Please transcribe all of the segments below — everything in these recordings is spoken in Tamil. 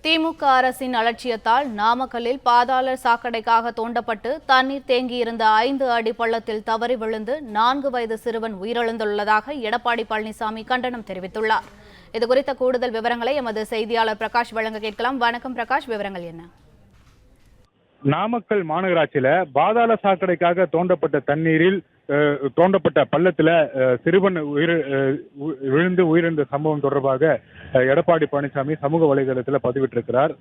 திமுக அரசின் அலட்சியத்தால் நாமக்கல்லில் பாதாள சாக்கடைக்காக தோண்டப்பட்டு தண்ணீர் தேங்கியிருந்த 5 அடி பள்ளத்தில் தவறி விழுந்து 4 வயது சிறுவன் உயிரிழந்துள்ளதாக எடப்பாடி பழனிசாமி கண்டனம் தெரிவித்துள்ளார். இதுகுறித்த கூடுதல் விவரங்களை எமது செய்தியாளர் பிரகாஷ் வழங்க கேட்கலாம். வணக்கம் பிரகாஷ், விவரங்கள் என்ன? நாமக்கல் மாநகராட்சியில பாதாள சாக்கடைக்காக தோண்டப்பட்ட தண்ணீரில் தோண்டப்பட்ட பள்ளத்துல சிறுவன் விழுந்து உயிரிழந்த சம்பவம் தொடர்பாக எடப்பாடி பழனிசாமி சமூக வலைதளத்தில் பதிவிட்டிருக்கிறார்.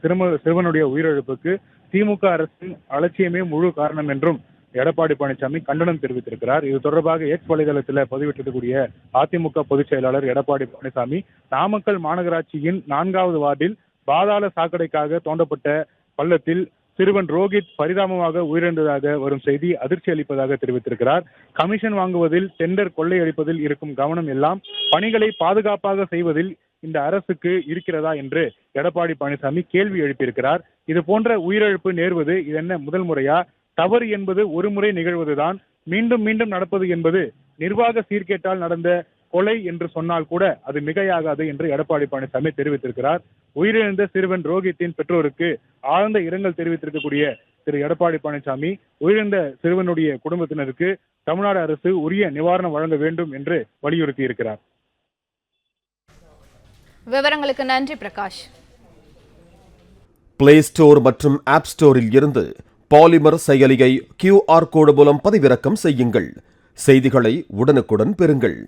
சிறுவனுடைய உயிரிழப்புக்கு திமுக அரசின் அலட்சியமே முழு காரணம் என்றும் எடப்பாடி பழனிசாமி கண்டனம் தெரிவித்திருக்கிறார். இது தொடர்பாக எக்ஸ் வலைதளத்தில் பதிவிட்டிருக்கக்கூடிய அதிமுக பொதுச் செயலாளர் எடப்பாடி பழனிசாமி, நாமக்கல் மாநகராட்சியின் 4வது வார்டில் பாதாள சாக்கடைக்காக தோண்டப்பட்ட பள்ளத்தில் சிறுவன் ரோஹித் பரிதாபமாக உயிரிழந்ததாக வரும் செய்தி அதிர்ச்சி அளிப்பதாக தெரிவித்திருக்கிறார். கமிஷன் வாங்குவதில், டெண்டர் கொள்ளையடிப்பதில் இருக்கும் கவனம் எல்லாம் பணிகளை பாதுகாப்பாக செய்வதில் இந்த அரசுக்கு இருக்கிறதா என்று எடப்பாடி பழனிசாமி கேள்வி எழுப்பியிருக்கிறார். இது போன்ற உயிரிழப்பு நேர்வது இது என்ன முதல் முறையா? தவறு என்பது ஒரு முறை நிகழ்வதுதான், மீண்டும் மீண்டும் நடப்பது என்பது நிர்வாக சீர்கேட்டால் நடந்த கொலை என்று சொன்னால் கூட அது மிகையாகாது என்று எடப்பாடி பழனிசாமி தெரிவித்திருக்கிறார். உயிரிழந்த சிறுவன் ரோஹித்தின் பெற்றோருக்கு ஆழ்ந்த இரங்கல் தெரிவித்திருக்கக்கூடிய திரு எடப்பாடி பழனிசாமி, உயிரிழந்த சிறுவனுடைய குடும்பத்தினருக்கு தமிழ்நாடு அரசு உரிய நிவாரணம் வழங்க வேண்டும் என்று வலியுறுத்தி இருக்கிறார். விவரங்களுக்கு நன்றி பிரகாஷ். பிளே ஸ்டோர் மற்றும் ஆப் ஸ்டோரில் இருந்து பாலிமர் செயலியை QR கோடு மூலம் பதிவிறக்கம் செய்யுங்கள். செய்திகளை உடனுக்குடன் பெறுங்கள்.